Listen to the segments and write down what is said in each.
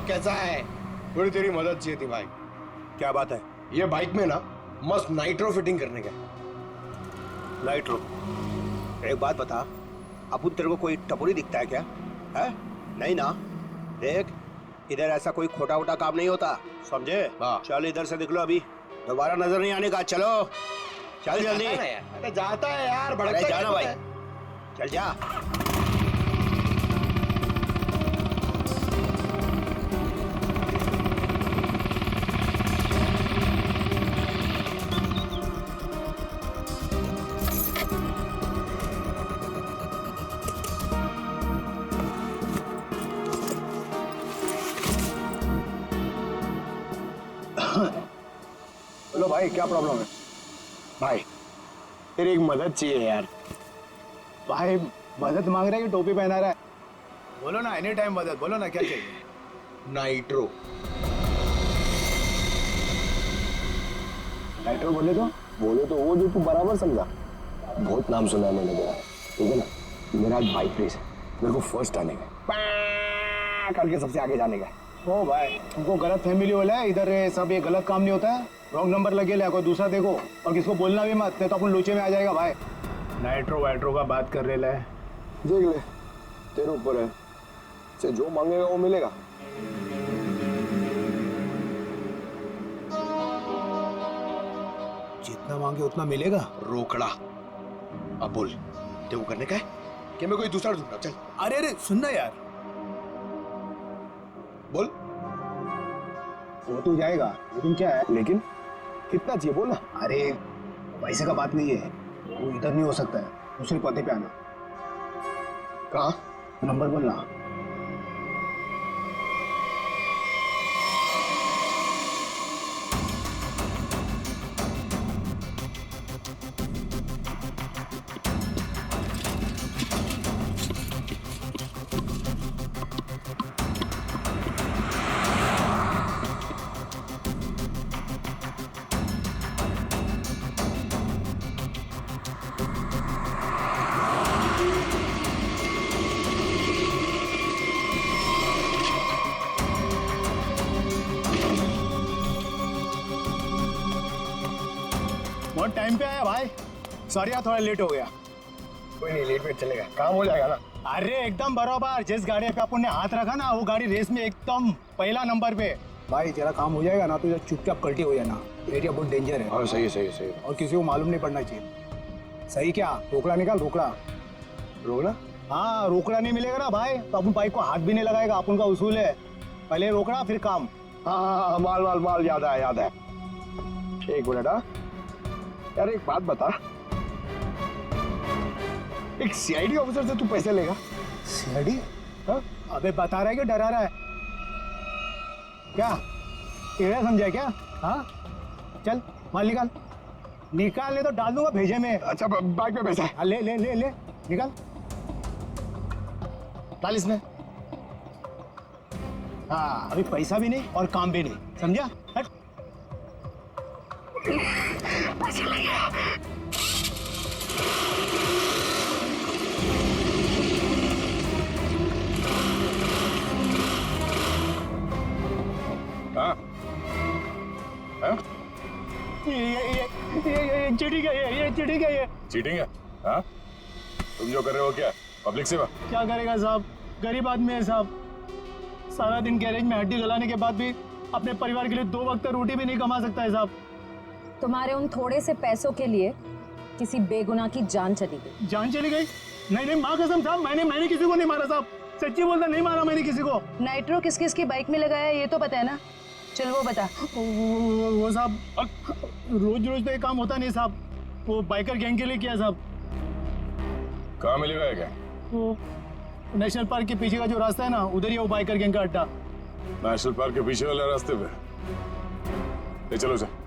कैसा है? थोड़ी तेरी मदद चाहिए थी भाई। क्या बात है? ये बाइक में ना मस्त नाइट्रो फिटिंग करने का। नाइट्रो? एक बात बता, अपुन तेरे को कोई टपोरी दिखता है क्या? है? नहीं ना? देख, इधर ऐसा कोई खोटा वोटा काम नहीं होता, समझे? चल इधर से निकलो, अभी दोबारा नजर नहीं आने का। चलो चल जल्दी। अरे जाता है यार, भड़कता जाना भाई, चल जा। बोलो भाई, क्या प्रॉब्लम है? भाई तेरी एक मदद चाहिए यार। भाई मदद मांग रहा है कि टोपी पहना रहा है? बोलो ना, एनी टाइम मदद, बोलो ना क्या चाहिए। नाइट्रो। नाइट्रो बोले तो वो जो तू बराबर समझा। बहुत नाम सुना है मैंने तेरा, ठीक है ना। मेरा एक बाइक रेस है, मेरे को फर्स्ट आने का, करके सबसे आगे जाने का। ओ भाई, तुमको गलत फैमिली वाला है इधर, सब ये गलत काम नहीं होता है। रॉन्ग नंबर लगे ले, कोई दूसरा देखो, और किसको बोलना भी मत, नहीं तो अपन लोचे में आ जाएगा भाई। नाइट्रो वाइट्रो का बात कर रहे है, देख ले, तेरे ऊपर है, से जो मांगेगा वो मिलेगा। जितना मांगे उतना मिलेगा। रोकड़ा। अब बोल, तेरे को करने का है कि मैं कोई दूसरा ढूंढूं? चल। अरे सुनना यार, बोल। वो तो जाएगा, लेकिन क्या है? लेकिन कितना चाहिए बोल ना। अरे पैसे का बात नहीं है, वो इधर नहीं हो सकता है, दूसरे पते पे आना। कहाँ? नंबर बोलना। बहुत टाइम पे आया भाई, सॉरी यार थोड़ा लेट हो गया। कोई नहीं, लेट वेट चलेगा, काम हो जाएगा ना। अरे एकदम बराबर, जिस गाड़ी पे अपन ने हाथ रखा ना, वो गाड़ी रेस में एकदम पहला नंबर पे। भाई तेरा काम हो जाएगा ना, तो चुपचाप कल्टी हो जाना, एरिया बहुत डेंजर है। हाँ सही सही सही। और किसी को मालूम नहीं पड़ना चाहिए। सही क्या? रोकड़ा निकाल, रोकड़ा। रोकड़ा? हाँ, रोकड़ा नहीं मिलेगा ना भाई तो अपन बाइक को हाथ भी नहीं लगाएगा, अपन का उसूल है, पहले रोकड़ा फिर काम। हाँ, माल माल माल, याद है याद है। एक मिनट। हाँ यार, एक बात बता, एक सीआईडी ऑफिसर से तू पैसे लेगा? सीआईडी? हाँ? अबे बता रहा है कि डरा रहा है? क्या टेढ़ा समझा क्या? हाँ चल माल निकाल, निकाल, ले तो डाल दूंगा भेजे में। अच्छा बाइक में पैसा है? ले ले ले ले, निकाल, डाल इसमें। हाँ अभी पैसा भी नहीं और काम भी नहीं, समझा? हट। हाँ? हाँ? ये चीटिंग है, ये चीटिंग है, ये चीटिंग है? हाँ? तुम जो कर रहे हो क्या पब्लिक सेवा? क्या करेगा साहब, गरीब आदमी है साहब, सारा दिन गैरेज में हड्डी गलाने के बाद भी अपने परिवार के लिए 2 वक्त रोटी भी नहीं कमा सकता है साहब। तुम्हारे उन थोड़े से पैसों के लिए किसी बेगुनाह की जान चली गई। जान चली गई? नहीं नहीं माँ कसम साहब, मैंने किसी को नहीं मारा साहब, सच्ची बोलता, नहीं मारा मैंने किसी को। नाइट्रो किस किस की बाइक में लगाया ये तो पता है ना? चल वो बता। वो साहब रोज रोज तो ये काम होता नहीं साहब, वो बाइकर गैंग के लिए किया साहब। कहाँ मिलेगा ये क्या? वो नेशनल पार्क के पीछे का जो रास्ता है ना, उधर ही है वो बाइकर गैंग का अड्डा। नेशनल पार्क के पीछे वाले रास्ते पे? ले चलो सर।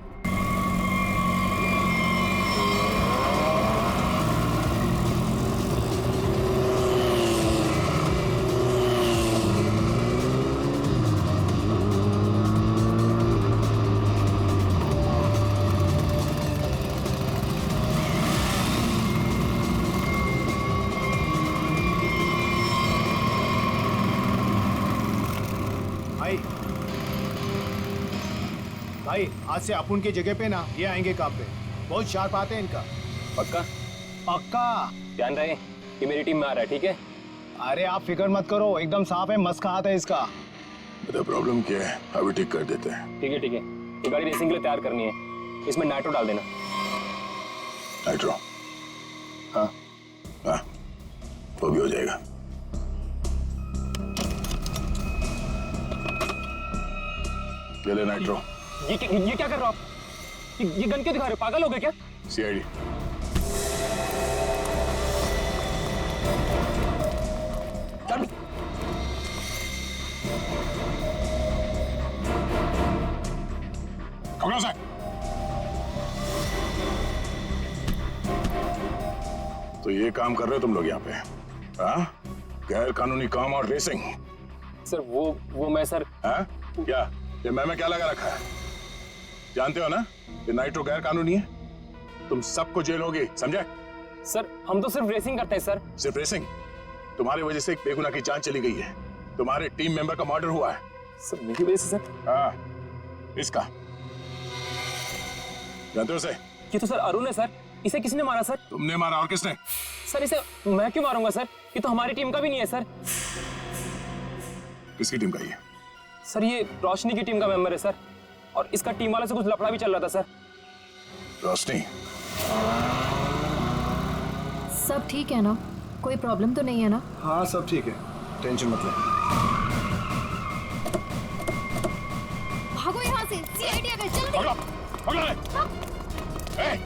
भाई आज से अपन की जगह पे ना ये आएंगे काम पे। बहुत शार्प आते हैं इनका। पक्का? पक्का। ध्यान रहे कि मेरी टीम में आ रहा है, ठीक है? अरे आप फिक्र मत करो, एकदम साफ है, मस्त का हाथ है इसका। बेटा प्रॉब्लम क्या है, अभी ठीक कर देते हैं। ठीक है ठीक है, ये गाड़ी रेसिंग के लिए तैयार करनी है, इसमें नाइट्रो डाल देना। नाइट्रो? हाँ हाँ, वो भी हो जाएगा। ले ले नाइट्रो। ये क्या कर रहे हो आप? ये गन क्यों दिखा रहे हो? पागल हो गए क्या? सीआईडी। तो ये काम कर रहे हो तुम लोग यहाँ पे? हाँ? गैर कानूनी काम और रेसिंग? सर वो मैं सर। हाँ? क्या ये मैं क्या लगा रखा है? जानते हो ना ये नाइट्रो गैर कानूनी है, तुम सबको जेल होगी, समझे? सर हम तो सिर्फ रेसिंग करते हैं सर। सिर्फ रेसिंग? तुम्हारी वजह से एक बेगुनाह की जान चली गई है, तुम्हारे टीम मेंबर का मर्डर हुआ है। सर मेरी वजह से सर? हाँ, इसका जानते हो उसे? ये तो सर अरुण है सर, इसे किसने मारा सर? तुमने मारा, और किसने? सर इसे मैं क्यों मारूंगा सर, ये तो हमारी टीम का भी नहीं है सर। किसकी टीम का ये? सर ये रोशनी की टीम का मेंबर है सर, और इसका टीम वाले से कुछ लफड़ा भी चल रहा था सर। रोशनी? सब ठीक है ना? कोई प्रॉब्लम तो नहीं है ना? हाँ सब ठीक है, टेंशन मत ले। भागो यहाँ से, सीआईडी आ गए, जल्दी। पकड़ो, पकड़ो ले। ए!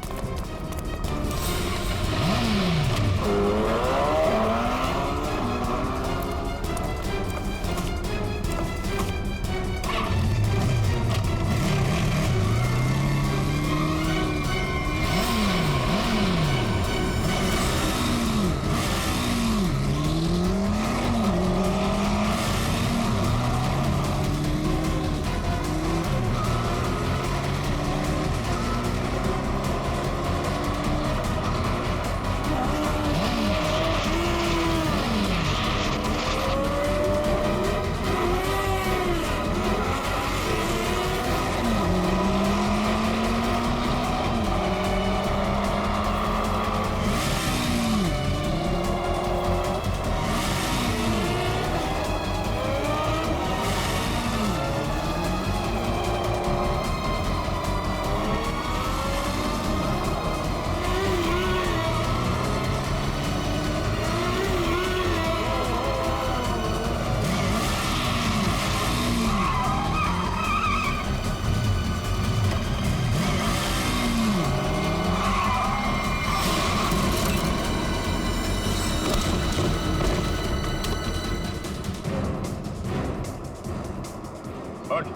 हट।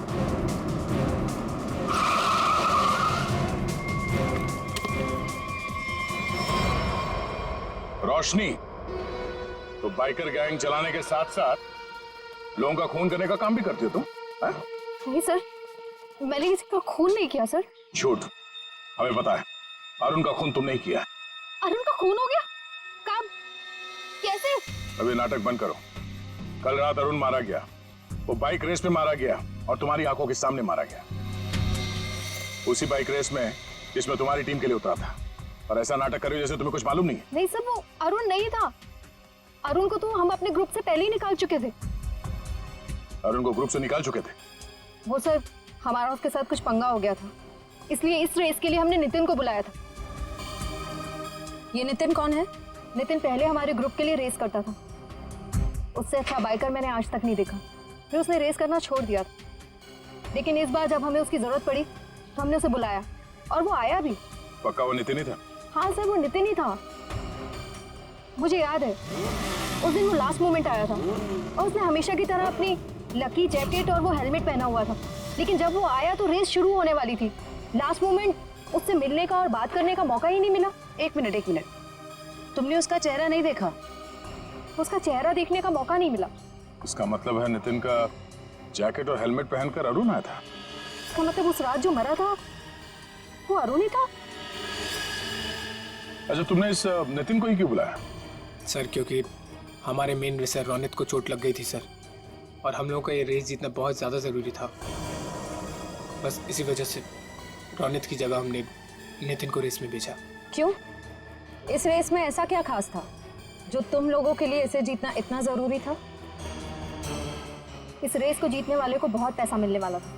रोशनी, तो बाइकर गैंग चलाने के साथ साथ लोगों का खून करने का काम भी करती हो तुम? हाँ? नहीं सर, मैंने किसी का खून नहीं किया सर। झूठ, हमें पता है अरुण का खून तुमने ही किया है। अरुण का खून हो गया? कब? कैसे? अभी नाटक बंद करो। कल रात अरुण मारा गया, वो बाइक रेस में मारा गया और तुम्हारी आंखों के सामने मारा गया, उसी बाइक रेस में जिसमें तुम्हारी टीम के लिए उतरा था। और ऐसा नाटक कर रही हो जैसे तुम्हें कुछ मालूम नहीं है। नहीं सर, वो अरुण नहीं था। अरुण को तो हम अपने ग्रुप से पहले ही निकाल चुके थे। अरुण को ग्रुप से निकाल चुके थे? वो सर, हमारा उसके साथ कुछ पंगा हो गया था, इसलिए इस रेस के लिए हमने नितिन को बुलाया था। ये नितिन कौन है? नितिन पहले हमारे ग्रुप के लिए रेस करता था। उससे अच्छा बाइकर मैंने आज तक नहीं देखा। फिर उसने रेस करना छोड़ दिया था, लेकिन इस बार जब हमें उसकी जरूरत पड़ी तो हमने उसे बुलाया और वो आया भी। पक्का वो नितिन ही था? हाँ सर, वो नितिन ही था। मुझे याद है उस दिन वो लास्ट मोमेंट आया था और उसने हमेशा की तरह अपनी लकी जैकेट और वो हेलमेट पहना हुआ था, लेकिन जब वो आया तो रेस शुरू होने वाली थी। लास्ट मोमेंट उससे मिलने का और बात करने का मौका ही नहीं मिला। एक मिनट, तुमने उसका चेहरा नहीं देखा? उसका चेहरा देखने का मौका नहीं मिला। इसका मतलब है नितिन का जैकेट और हेलमेट पहनकर अरुण आया था? इसका मतलब उस रात जो मरा था वो अरुण ही था। अच्छा, तुमने इस नितिन को ही क्यों बुलाया? सर क्योंकि हमारे मेन रेसर रोनित को चोट लग गई थी सर, और हम लोगों का ये रेस जीतना बहुत ज़्यादा ज़रूरी था। बस इसी वजह से रोनित की जगह हमने नितिन को रेस में भेजा। क्यों? इस रेस में ऐसा क्या खास था जो तुम लोगों के लिए इसे जीतना इतना जरूरी था? इस रेस को जीतने वाले को बहुत पैसा मिलने वाला था।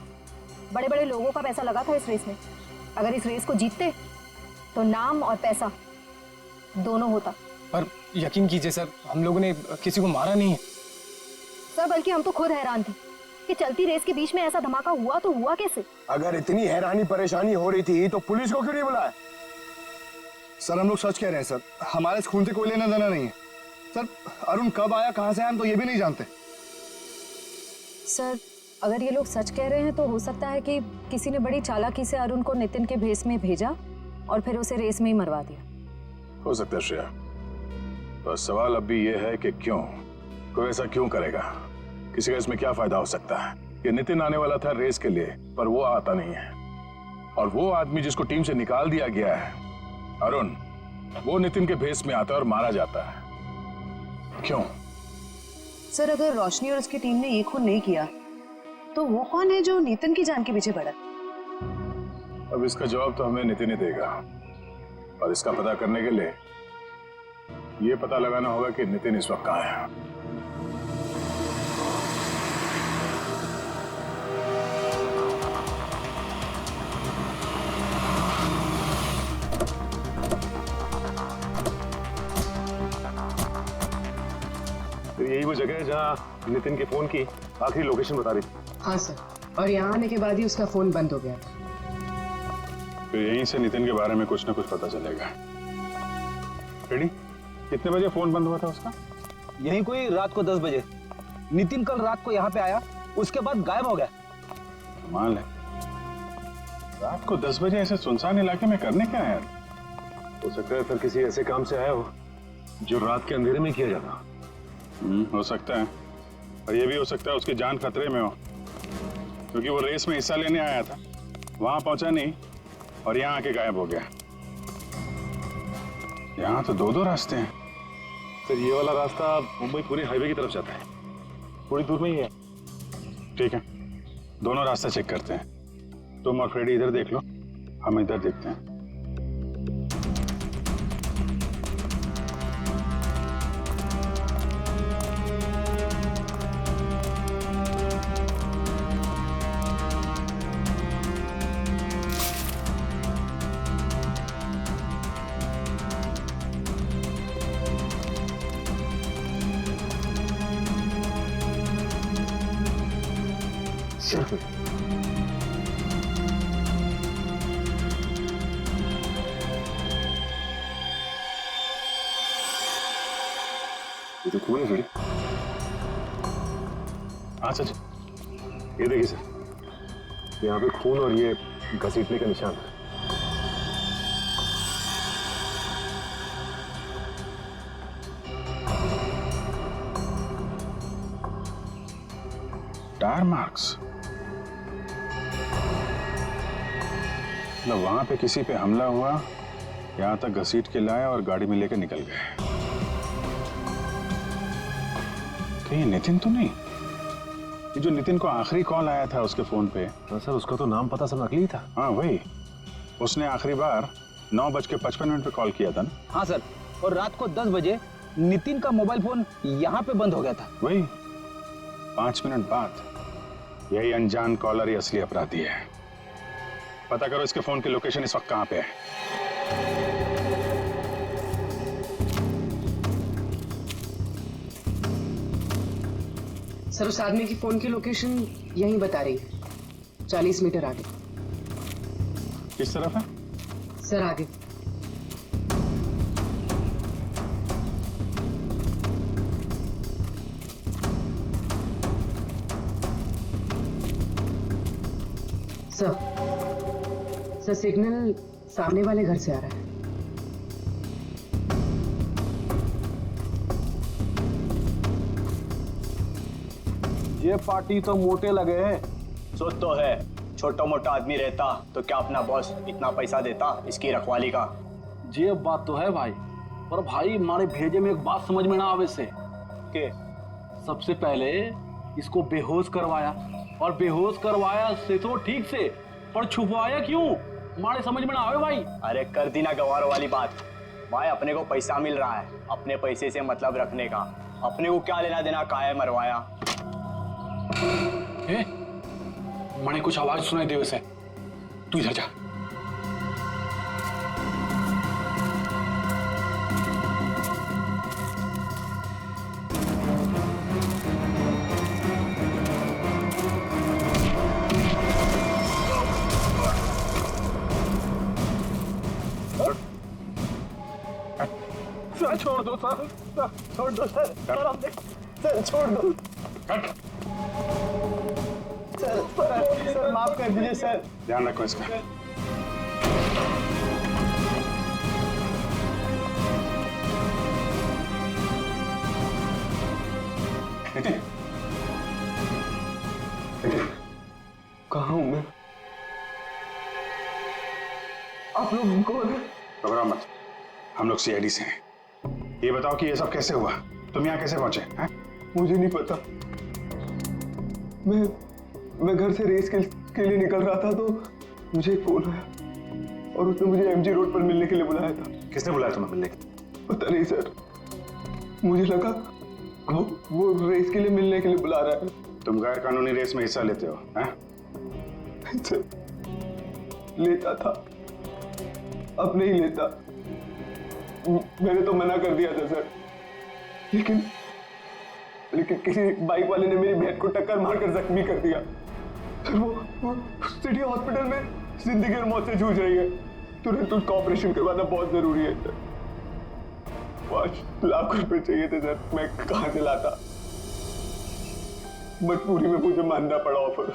बड़े बड़े लोगों का पैसा लगा था इस रेस में। अगर इस रेस को जीतते तो नाम और पैसा दोनों होता। पर यकीन कीजिए सर, हम लोगों ने किसी को मारा नहीं है सर, बल्कि हम तो खुद हैरान थे कि चलती रेस के बीच में ऐसा धमाका हुआ तो हुआ कैसे। अगर इतनी हैरानी परेशानी हो रही थी तो पुलिस को क्यों नहीं बुलाया? सर हम लोग सच कह रहे हैं सर, हमारे इस खून से कोई लेना देना नहीं है सर। अरुण कब आया, कहां से आया, हम तो ये भी नहीं जानते। सर अगर ये लोग सच कह रहे हैं तो हो सकता है कि किसी ने बड़ी चालाकी से अरुण को नितिन के भेस में भेजा और फिर उसे रेस में ही मरवा दिया। हो सकता है श्रेया, पर सवाल अब भी ये है कि क्यों, कोई ऐसा क्यों करेगा? किसी का इसमें क्या फायदा हो सकता है कि नितिन आने वाला था रेस के लिए पर वो आता नहीं है, और वो आदमी जिसको टीम से निकाल दिया गया है अरुण, वो नितिन के भेस में आता है और मारा जाता है। क्यों? सर अगर रोशनी और उसकी टीम ने ये खून नहीं किया तो वो कौन है जो नितिन की जान के पीछे पड़ा? अब इसका जवाब तो हमें नितिन ही देगा, और इसका पता करने के लिए ये पता लगाना होगा कि नितिन इस वक्त कहाँ है। तो यही वो जगह है जहाँ नितिन के फोन की आखिरी लोकेशन बता रही थी। हाँ सर, और यहाँ आने के बाद ही उसका फोन बंद हो गया था। तो यहीं से नितिन के बारे में कुछ ना कुछ पता चलेगा। रेडी? कितने बजे फोन बंद हुआ था उसका? यही कोई रात को 10 बजे। नितिन कल रात को यहाँ पे आया, उसके बाद गायब हो गया। कमाल है, रात को 10 बजे ऐसे सुनसान इलाके में करने क्या है? हो सकता है सर किसी ऐसे काम से आया हो जो रात के अंधेरे में किया जाता। हो सकता है, और ये भी हो सकता है उसकी जान खतरे में हो, क्योंकि वो रेस में हिस्सा लेने आया था, वहां पहुंचा नहीं और यहाँ आके गायब हो गया। यहाँ तो 2 रास्ते हैं। सर ये वाला रास्ता मुंबई पुणे हाईवे की तरफ जाता है, थोड़ी दूर में ही है। ठीक है, दोनों रास्ते चेक करते हैं। तुम और फ्रेडी इधर देख लो, हम इधर देखते हैं। ये तो खून है थोड़ी। हाँ सच, ये देखिए सर, यहाँ पे खून और ये घसीटने का निशान है। टायर मार्क्स, मतलब वहां पे किसी पे हमला हुआ, यहाँ तक घसीट के लाया और गाड़ी में लेकर निकल गए। कहीं नितिन तो नहीं? ये जो नितिन को आखिरी कॉल आया था उसके फोन पे। हाँ सर, उसका तो नाम पता सब नकली था। हाँ वही, उसने आखिरी बार 9:55 पे कॉल किया था ना? हाँ सर, और रात को 10 बजे नितिन का मोबाइल फोन यहाँ पे बंद हो गया था। वही 5 मिनट बाद। यही अनजान कॉलर ही असली अपराधी है। पता करो इसके फोन की लोकेशन इस वक्त कहाँ पे है। सर उस आदमी की फोन की लोकेशन यहीं बता रही है, 40 मीटर आगे। किस तरफ है? सर आगे। सर सिग्नल सामने वाले घर से आ रहा है। ये पार्टी तो मोटे लगे हैं। सोच तो है, छोटा मोटा आदमी रहता तो क्या अपना बॉस इतना पैसा देता इसकी रखवाली का? ये बात तो है भाई, पर भाई हमारे भेजे में एक बात समझ में ना आवे से के सबसे पहले इसको बेहोश करवाया, और बेहोश करवाया से तो ठीक से, पर छुपवाया क्यों मारे समझ में ना आवे भाई। अरे कर दी ना गवार वाली बात भाई, अपने को पैसा मिल रहा है, अपने पैसे से मतलब रखने का, अपने को क्या लेना देना, काहे मरवाया। मने कुछ आवाज सुनाई दे उसे, तू इधर जा। सर छोड़ दो सर, छोड़ दो सर, सर छोड़ दो सर, माफ कर दीजिए सर। ध्यान रखो इसका। कहाँ हूँ मैं? आप लोग कौन है? घबराओ मत, हम लोग सीआईडी से हैं। ये बताओ कि ये सब कैसे हुआ, तुम यहाँ कैसे पहुंचे हैं? मुझे नहीं पता। मैं घर से रेस के लिए निकल रहा था तो मुझे एक फोन आया और उसने मुझे एमजी रोड पर मिलने के लिए बुलाया था। किसने बुलाया तुम्हें मिलने के लिए? पता नहीं सर, मुझे लगा वो रेस के लिए मिलने के लिए बुला रहा है। तुम गैर कानूनी रेस में हिस्सा लेते हो? हैं? सर, लेता था, अब नहीं लेता। मैंने तो मना कर दिया था सर, लेकिन किसी बाइक वाले ने मेरी बहन को टक्कर मारकर जख्मी कर दिया। सर वो सिटी हॉस्पिटल में जिंदगी और मौत से जूझ रही है। तुरंत उसका ऑपरेशन करवाना बहुत जरूरी है सर। 5 लाख रुपए चाहिए थे सर, मैं कहाँ से लाता? मजबूरी में मुझे मानना पड़ा ऑफर।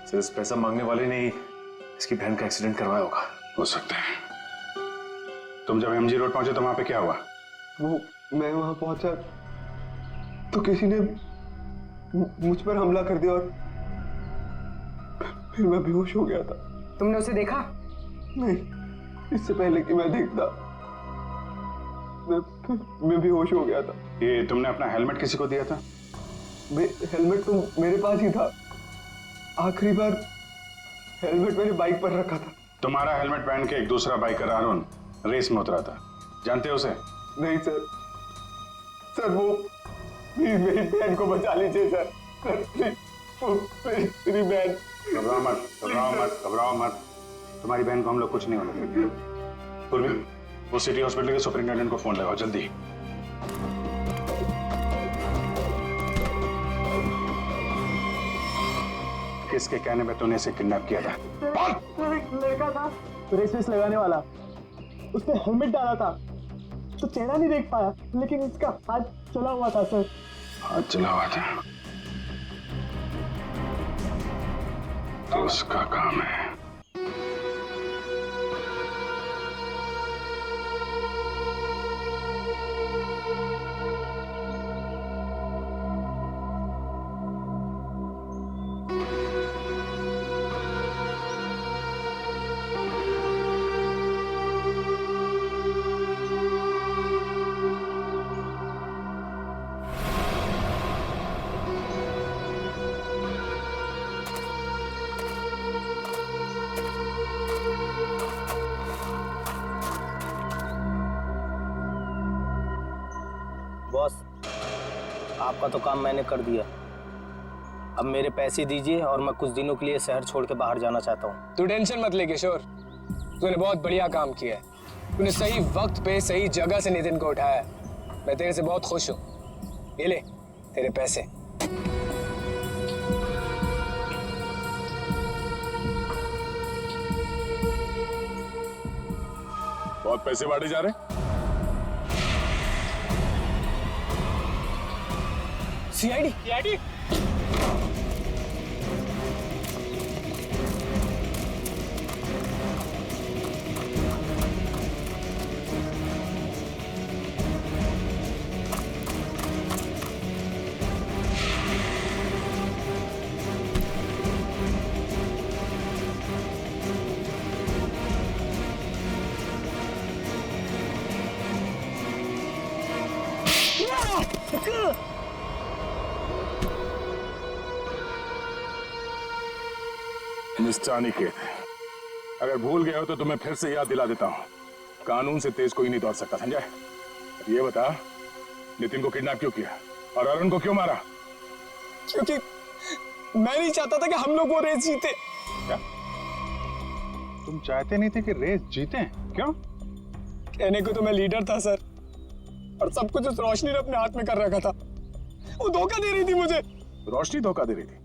सर इस पैसा मांगने वाले ने इसकी बहन का एक्सीडेंट करवाया होगा। हो सकता है। तुम जब एमजी रोड पहुंचे तो वहां पे क्या हुआ? वो मैं वहां पहुंचा तो किसी ने मुझ पर हमला कर दिया और फिर मैं बेहोश हो गया था। तुमने उसे देखा? नहीं, इससे पहले कि मैं देखता मैं बेहोश हो गया था। ये तुमने अपना हेलमेट किसी को दिया था? हेलमेट तो मेरे पास ही था। आखिरी बार हेलमेट मैंने बाइक पर रखा था। तुम्हारा हेलमेट पहन के एक दूसरा बाइकर अरुण रेस में उतरा था, जानते हो उसे? नहीं सर, सर वो मेरी बहन को बचा लीजिए सर, मेरी बहन। घबराओ मत, घबराओ मत, घबराओ मत, तुम्हारी बहन को हम लोग कुछ नहीं होने देंगे। पूर्वी, वो सिटी हॉस्पिटल के सुपरिंटेंडेंट को फोन लगाओ जल्दी। किसके कहने पे तूने इसे किडनैप किया था? लड़का था रेस लगाने वाला, उसने हेलमेट डाला था तो चेहरा नहीं देख पाया, लेकिन इसका हाथ चला हुआ था सर। हाथ चला हुआ था तो उसका काम है। बॉस, आपका तो काम मैंने कर दिया, अब मेरे पैसे दीजिए और मैं कुछ दिनों के लिए शहर छोड़ के बाहर जाना चाहता हूँ। तू टेंशन मत ले किशोर, तूने बहुत बढ़िया काम किया है। तूने सही वक्त पे सही जगह से नितिन को उठाया। मैं तेरे से बहुत खुश हूँ। ये ले तेरे पैसे। बहुत पैसे बांटे जा रहे हैं। सीआईडी मिस्टर अनिकेत, अगर भूल गए हो तो तुम्हें फिर से याद दिला देता हूँ, कानून से तेज कोई नहीं दौड़ सकता, समझा? अब ये बता, नितिन को किडनैप क्यों किया और अरुण को क्यों मारा? क्योंकि मैं नहीं चाहता था कि हम लोग वो रेस जीते। क्या तुम चाहते नहीं थे कि रेस जीते? क्यों? कहने को तो मैं लीडर था सर, और सब कुछ उस रोशनी ने अपने हाथ में कर रखा था। वो धोखा दे रही थी मुझे। रोशनी धोखा दे रही थी?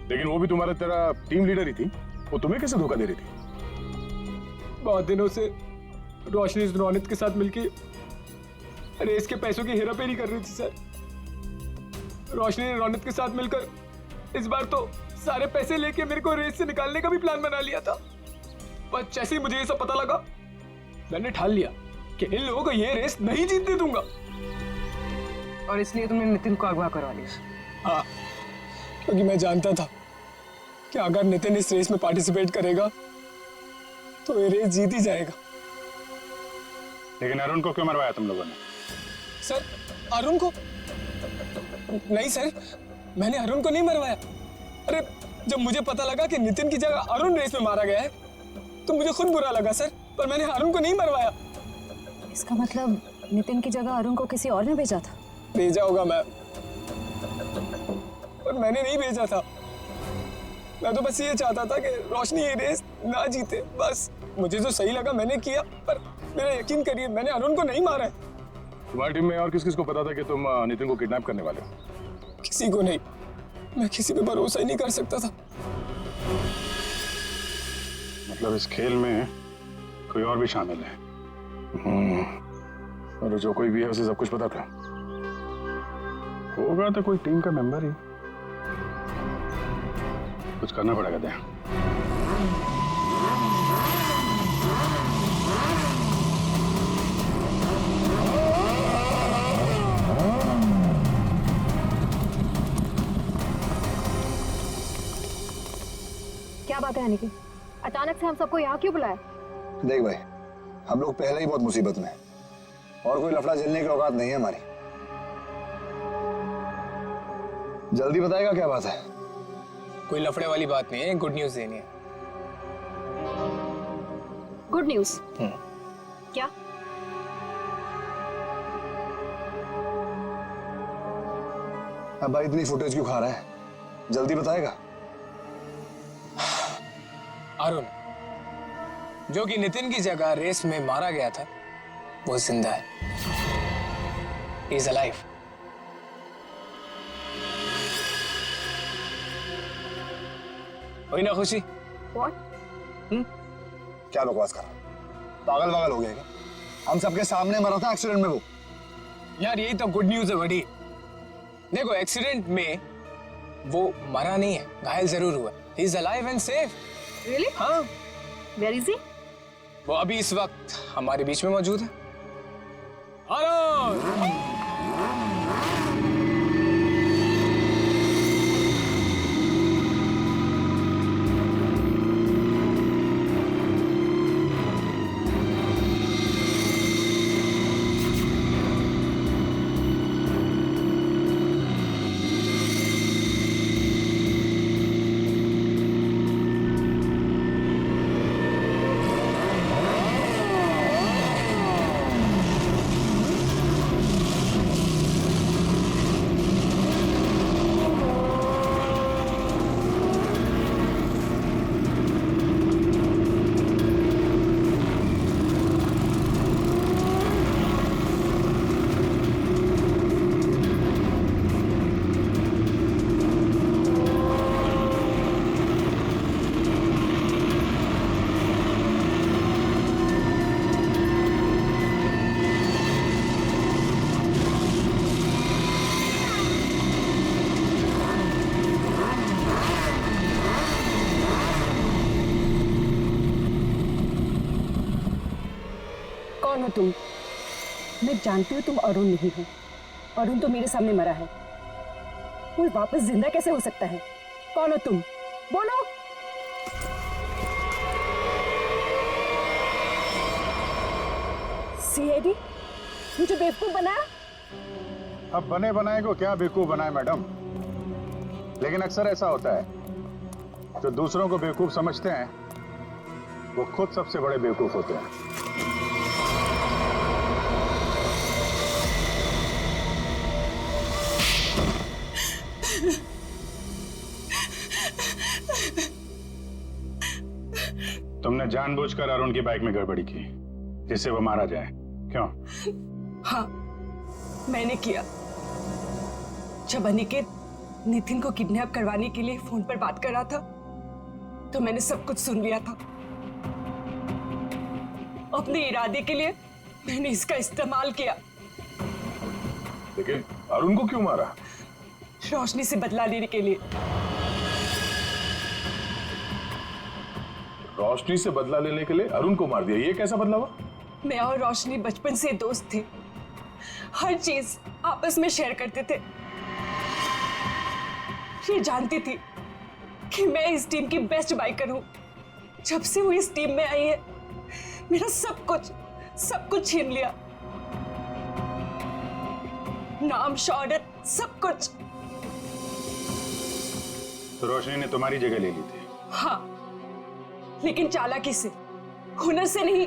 लेकिन वो भी तुम्हारा तेरा टीम लीडर ही थी, वो तुम्हें कैसे धोखा दे रही थी? बहुत दिनों से रोशनी रोनित के साथ मिलके रेस के पैसों की हेराफेरी कर रही थी सर। रोशनी ने रोनित के साथ मिलकर इस बार तो सारे पैसे लेके मेरे को रेस से निकालने का भी प्लान बना लिया था। पर जैसे ही मुझे ये सब पता लगा, मैंने ठान लिया कि इन लोगों को ये रेस नहीं जीतने दूंगा। और इसलिए तुमने नितिन को अगवा करवा लिया? हाँ, क्योंकि मैं जानता था कि अगर नितिन इस रेस में पार्टिसिपेट करेगा तो ये रेस जीत ही जाएगा। लेकिन अरुण को क्यों मरवाया तुम लोगों ने? सर, अरुण को? नहीं सर, मैंने अरुण को नहीं मरवाया। अरे, जब मुझे पता लगा कि नितिन की जगह अरुण रेस में मारा गया है तो मुझे खुद बुरा लगा सर, पर मैंने अरुण को नहीं मरवाया। इसका मतलब नितिन की जगह अरुण को किसी और ने भेजा था? भेजा होगा मैम, पर मैंने नहीं भेजा था। मैं तो बस ये चाहता था कि रोशनी ये रेस ना जीते, बस। मुझे जो सही लगा मैंने किया, पर मेरा यकीन करिए मैंने अरुण को नहीं मारा है। तुम्हारी टीम में और किस किस को पता था कि तुम नितिन को किडनैप करने वाले हो? किसी को नहीं, मैं किसी पे भरोसा ही नहीं कर सकता था। मतलब इस खेल में कोई और भी शामिल है? और जो कोई भी है उसे सब कुछ पता था? होगा तो कोई टीम का मेंबर ही। कुछ करना पड़ेगा दे। क्या बात है यानी कि अचानक से हम सबको यहाँ क्यों बुलाया? देख भाई, हम लोग पहले ही बहुत मुसीबत में हैं और कोई लफड़ा झेलने की औकात नहीं है हमारी। जल्दी बताएगा क्या बात है? कोई लफड़े वाली बात नहीं है, गुड न्यूज देनी है। Good news? क्या? अब भाई इतनी फुटेज क्यों खा रहा है? जल्दी बताएगा। अरुण, जो कि नितिन की जगह रेस में मारा गया था, वो जिंदा है। He is alive. हुई ना खुशी? What? क्या बकवास कर रहा है? पागल वागल हो गया क्या? हम सबके सामने मरा था एक्सीडेंट में वो। यार यही तो गुड न्यूज है बड़ी। देखो, एक्सीडेंट में वो मरा नहीं है, घायल जरूर हुआ। He is alive and safe. Really? हाँ। Where is he? वो अभी इस वक्त हमारे बीच में मौजूद है। अरुण! कौन हो तुम? मैं जानती हूँ तुम अरुण नहीं हो। अरुण तो मेरे सामने मरा है, वो वापस जिंदा कैसे हो सकता है? कौन हो तुम? बोलो। सीआईडी मुझे बेवकूफ बनाया? अब बने बनाए को क्या बेवकूफ बनाए मैडम? लेकिन अक्सर ऐसा होता है, जो दूसरों को बेवकूफ समझते हैं वो खुद सबसे बड़े बेवकूफ होते हैं। तुमने जानबूझकर अरुण की बाइक में गड़बड़ी की जिससे वो मारा जाए, क्यों? हाँ, मैंने किया। जब अनिकेत नितिन को किडनैप करवाने के लिए फोन पर बात कर रहा था तो मैंने सब कुछ सुन लिया था। अपने इरादे के लिए मैंने इसका इस्तेमाल किया। लेकिन अरुण को क्यों मारा? रोशनी से बदला लेने के लिए। रोशनी से बदला लेने के लिए अरुण को मार दिया, ये कैसा बदला हुआ? मैं और रोशनी बचपन से दोस्त थे, हर चीज आपस में शेयर करते थे। ये जानती थी कि मैं इस टीम की बेस्ट बाइकर हूं। जब से वो इस टीम में आई है मेरा सब कुछ छीन लिया, नाम, शौहरत, सब कुछ। तो रोशनी ने तुम्हारी जगह ले ली थी? हाँ, लेकिन चालाकी से, हुनर से नहीं।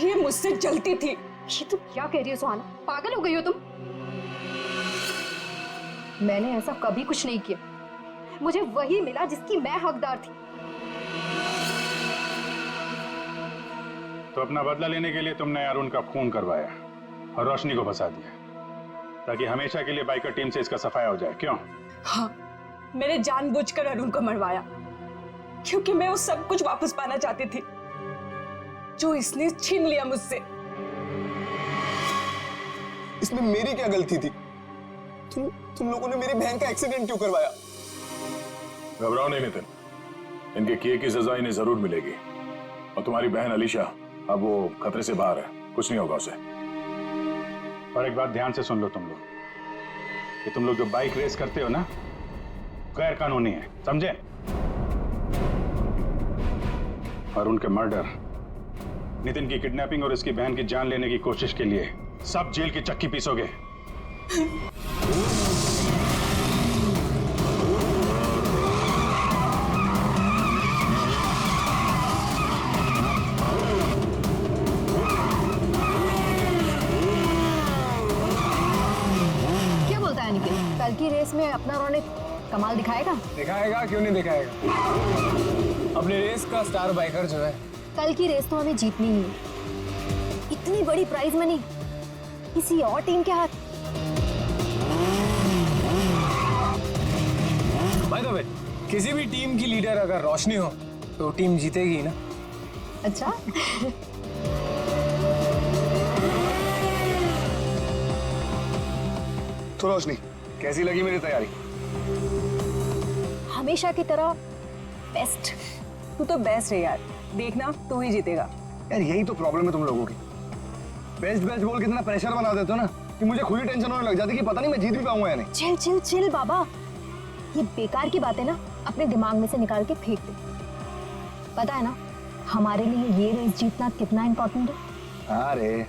ये मुझसे जलती थी। ये तुम क्या कह रही हो सुहाना? पागल हो गई हो तुम? मैंने ऐसा कभी कुछ नहीं किया। मुझे वही मिला जिसकी मैं हकदार थी। तो अपना बदला लेने के लिए तुमने अरुण का खून करवाया और रोशनी को फंसा दिया ताकि हमेशा के लिए बाइकर टीम से इसका सफाया हो जाए, क्यों? हाँ, मैंने जानबूझकर अरुण को मरवाया क्योंकि मैं वो सब कुछ वापस पाना चाहती थी जो इसने छीन लिया मुझसे। इसमें मेरी क्या गलती थी? तुम लोगों ने मेरी बहन का एक्सीडेंट क्यों करवाया? घबराओ नहीं नितिन, इनके किए की सजा इन्हें जरूर मिलेगी। और तुम्हारी बहन अलीशा अब वो खतरे से बाहर है, कुछ नहीं होगा उसे। और एक बात ध्यान से सुन लो तुम लोग, कि तुम लोग जो बाइक रेस करते हो ना, गैर कानूनी है, समझे? और उनके मर्डर, नितिन की किडनैपिंग और इसकी बहन की जान लेने की कोशिश के लिए सब जेल की चक्की पीसोगे। क्या बोलता है निखिल? कल की रेस में अपना रौनक कमाल दिखाएगा? दिखाएगा, क्यों नहीं दिखाएगा? अपने रेस का स्टार बाइकर जो है। कल की रेस तो हमें जीतनी ही है। इतनी बड़ी प्राइज मनी किसी और टीम के हाथ। बाय द वे, किसी भी टीम की लीडर अगर रोशनी हो तो टीम जीतेगी ना। अच्छा। तो रोशनी, कैसी लगी मेरी तैयारी? हमेशा की तरह बेस्ट। तू तो बेस्ट है यार, देखना तू ही जीतेगा। यार यही तो प्रॉब्लम है तुम लोगों की। बेस्ट बोल के इतना प्रेशर बना देते हो ना कि मुझे खुद ही टेंशन होने लग जाती कि पता नहीं मैं जीत भी पाऊंगा या नहीं। चिल चिल चिल बाबा, ये बेकार की बातें ना अपने दिमाग में से निकाल के फेंक दे। पता है ना हमारे लिए ये रेस जीतना कितना इम्पोर्टेंट है? अरे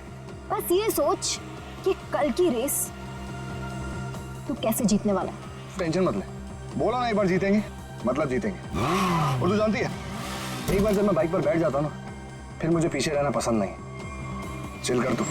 बस ये सोच कि कल की रेस तू कैसे जीतने वाला है। टेंशन मत ले, बोला ना एक बार जीतेंगे मतलब जीतेंगे। और तू जानती है, एक बार जब मैं बाइक पर बैठ जाता हूँ ना, फिर मुझे पीछे रहना पसंद नहीं। चिल कर तू।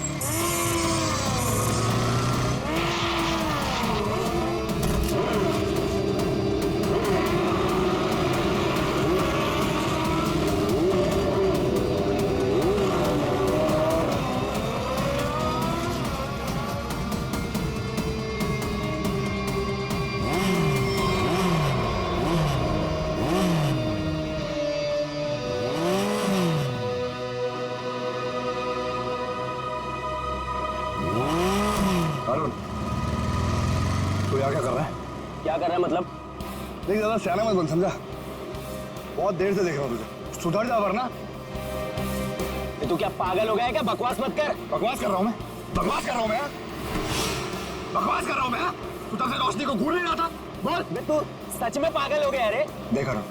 अरुण, तू यहाँ क्या कर रहा है? क्या कर रहा है मतलब? देख ज्यादा सियाना मत बन, समझा? बहुत देर से देख रहा हूँ तुझे, सुधर जा वरना। तू क्या पागल हो गया है क्या? बकवास मत कर। बकवास कर रहा हूँ मैं? बकवास कर रहा हूँ मैं? बकवास कर रहा हूँ मैं? तू तब से रोशनी को घूर नहीं रहा था? बोल। तू सच में पागल हो गया रे? देख अरुण,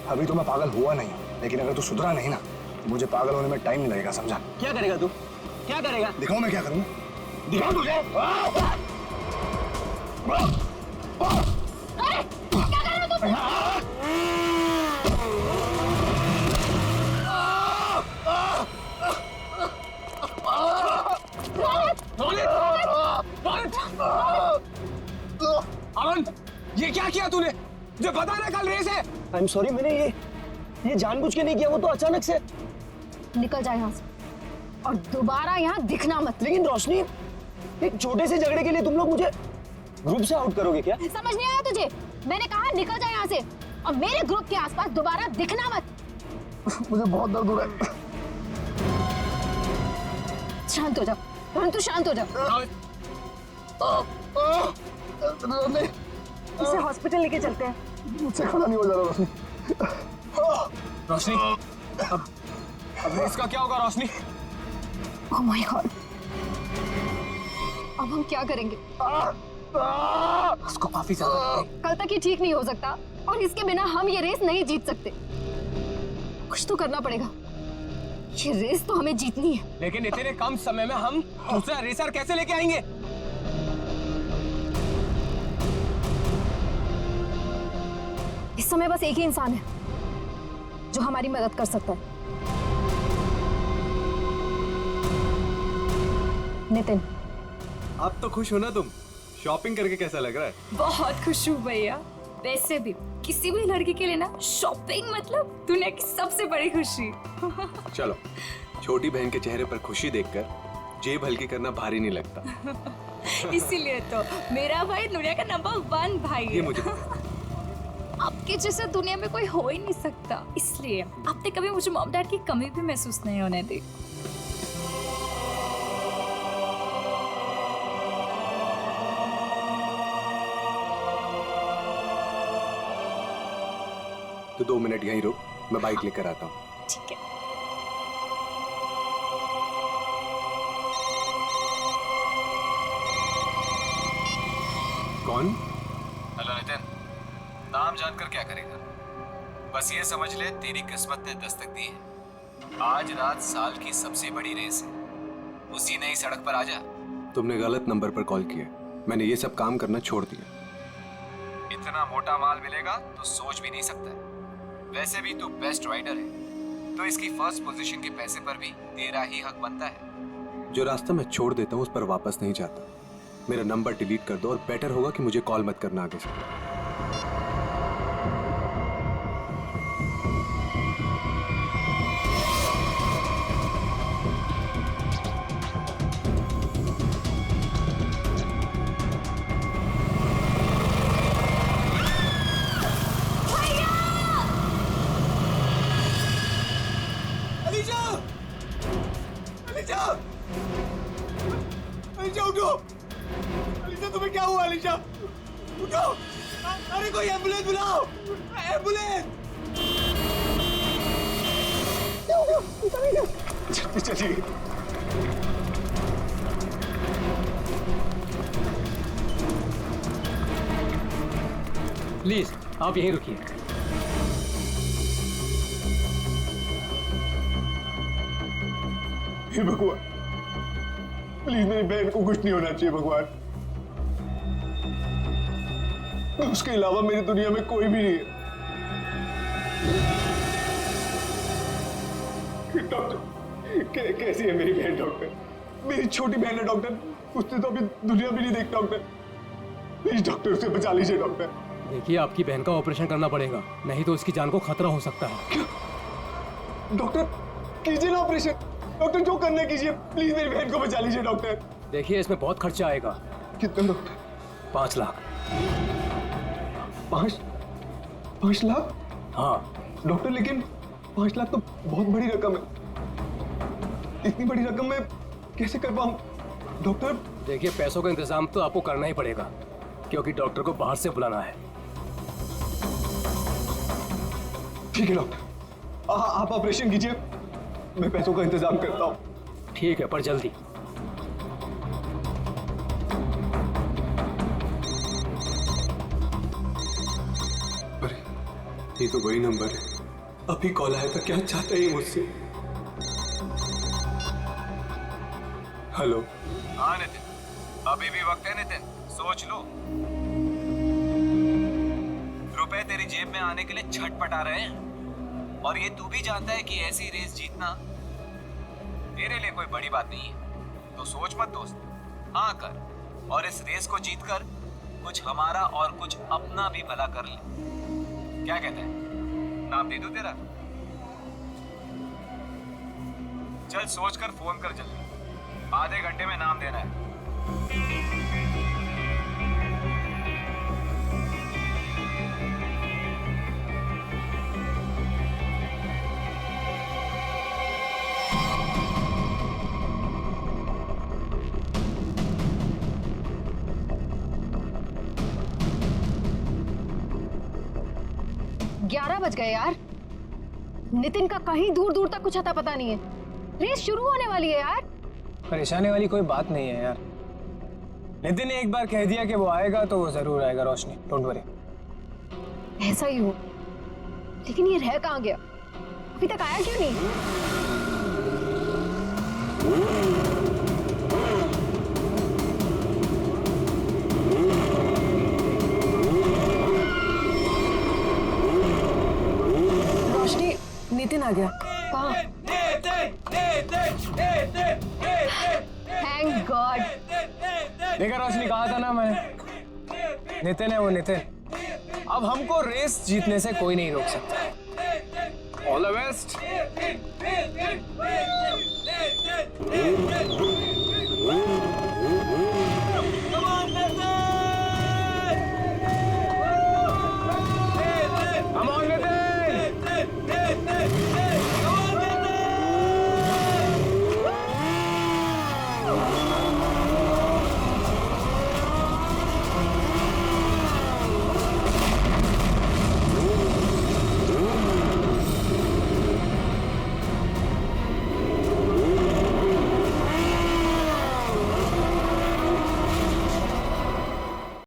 अभी तो मैं पागल हुआ नहीं, लेकिन अगर तू सुधरा नहीं ना तो मुझे पागल होने में टाइम नहीं लगेगा, समझा? क्या करेगा तू? क्या करेगा? दिखाऊं मैं क्या करूँ? दिखाऊं तुझे? क्या कर रहे हो तुम? ये क्या किया तूने? मुझे पता ना कल रेस है। आई एम सॉरी, मैंने ये जानबूझ के नहीं किया, वो तो अचानक से। निकल जाए यहाँ से और दोबारा यहाँ दिखना मत। लेकिन रोशनी, एक छोटे से झगड़े के लिए तुम लोग मुझे ग्रुप से आउट करोगे क्या? समझ नहीं आया तुझे? मैंने कहा निकल जाए यहाँ से और मेरे ग्रुप के आसपास दोबारा दिखना मत। मुझे बहुत दर्द हो रहा है। शांत हो जाओ रोहन, तू शांत हो जाओ। इसे हॉस्पिटल लेके चलते हैं। मुझसे खड़ा नहीं हो जा रहा रोशनी। रोशनी, अब रेस का क्या होगा रोशनी? ओह माय गॉड, अब हम क्या करेंगे? उसको काफी ज्यादा कल तक ये ठीक नहीं हो सकता और इसके बिना हम ये रेस नहीं जीत सकते। कुछ तो करना पड़ेगा, ये रेस तो हमें जीतनी है। लेकिन इतने कम समय में हम दूसरा रेसर कैसे लेके आएंगे? इस समय बस एक ही इंसान है जो हमारी मदद कर सकता है, नितिन। आप तो खुश हो ना तुम? शॉपिंग करके कैसा लग रहा है? बहुत खुश हूँ भैया। वैसे भी किसी भी लड़की के लिए ना शॉपिंग मतलब दुनिया की सबसे बड़ी खुशी। चलो, छोटी बहन के चेहरे पर खुशी देखकर जेब हल्की करना भारी नहीं लगता। इसीलिए तो मेरा भाई दुनिया का नंबर 1 भाई है। ये मुझे आपके जैसा दुनिया में कोई हो ही नहीं सकता, इसलिए आपने कभी मुझे मॉम डैड की कमी भी महसूस नहीं होने दी। तो 2 मिनट यहीं रुक, मैं बाइक लेकर आता हूँ। ठीक है। कौन? हेलो नितिन, नाम जानकर क्या करेगा? बस ये समझ ले तेरी किस्मत ने दस्तक दी है। आज रात साल की सबसे बड़ी रेस है, उसी नई सड़क पर आजा। तुमने गलत नंबर पर कॉल किया, मैंने ये सब काम करना छोड़ दिया। इतना मोटा माल मिलेगा तो सोच भी नहीं सकता है। वैसे भी तू बेस्ट राइडर है, तो इसकी फर्स्ट पोजीशन के पैसे पर भी तेरा ही हक बनता है। जो रास्ता मैं छोड़ देता हूँ उस पर वापस नहीं जाता। मेरा नंबर डिलीट कर दो और बेटर होगा कि मुझे कॉल मत करना आगे से। अलीशा उठो! अलीशा तुम्हें क्या हुआ? अलीशा उठो! अरे कोई एम्बुलेंस बुलाओ! एम्बुलेंस! चलिए। प्लीज आप यहीं रुकिए। हे भगवान, प्लीज मेरी बहन को कुछ नहीं होना चाहिए भगवान। उसके अलावा मेरी दुनिया में कोई भी नहीं है। डॉक्टर, कैसी है मेरी बहन? डॉक्टर, मेरी छोटी बहन है डॉक्टर, उसने तो अभी दुनिया भी नहीं देखी डॉक्टर। प्लीज डॉक्टर, उसे बचा लीजिए डॉक्टर। देखिए, आपकी बहन का ऑपरेशन करना पड़ेगा, नहीं तो उसकी जान को खतरा हो सकता है। क्या? डॉक्टर कीजिए ना ऑपरेशन। डॉक्टर जो करना कीजिए, प्लीज मेरी बहन को बचा लीजिए डॉक्टर। देखिए, इसमें बहुत खर्चा आएगा। कितना डॉक्टर? 5 लाख। 5 लाख? हाँ डॉक्टर, लेकिन 5 लाख तो बहुत बड़ी रकम है। इतनी बड़ी रकम मैं कैसे कर पाऊं डॉक्टर? देखिए, पैसों का इंतजाम तो आपको करना ही पड़ेगा, क्योंकि डॉक्टर को बाहर से बुलाना है। ठीक है डॉक्टर, आप ऑपरेशन कीजिए, मैं पैसों का इंतजाम करता हूँ। ठीक है, पर जल्दी। अरे, ये तो वही नंबर है। अभी कॉल आया था, क्या चाहता है ये मुझसे? हेलो। हाँ नितिन, अभी भी वक्त है नितिन, सोच लो। रुपए तेरी जेब में आने के लिए छटपटा रहे हैं, और ये तू भी जानता है कि ऐसी रेस जीतना तेरे लिए कोई बड़ी बात नहीं है। तो सोच मत दोस्त, हाँ कर, और इस रेस को जीतकर कुछ हमारा और कुछ अपना भी भला कर ले। क्या कहते हैं, नाम दे दूं तेरा? चल सोच कर फोन कर जल्दी, आधे घंटे में नाम देना है। ग्यारह बज गए यार। नितिन का कहीं दूर दूर तक कुछ अता पता नहीं है। रेस शुरू होने वाली है यार। परेशानी वाली कोई बात नहीं है यार। नितिन ने एक बार कह दिया कि वो आएगा तो वो जरूर आएगा रोशनी, डोंट वरी। ऐसा ही हो, लेकिन ये रह कहाँ गया? अभी तक आया क्यों नहीं? रोशनी, नितिन आ गया। कहाँ? Thank God. देखा रोशनी, कहा था ना मैं, नितिन है वो नितिन। अब हमको रेस जीतने से कोई नहीं रोक सकता। All the best.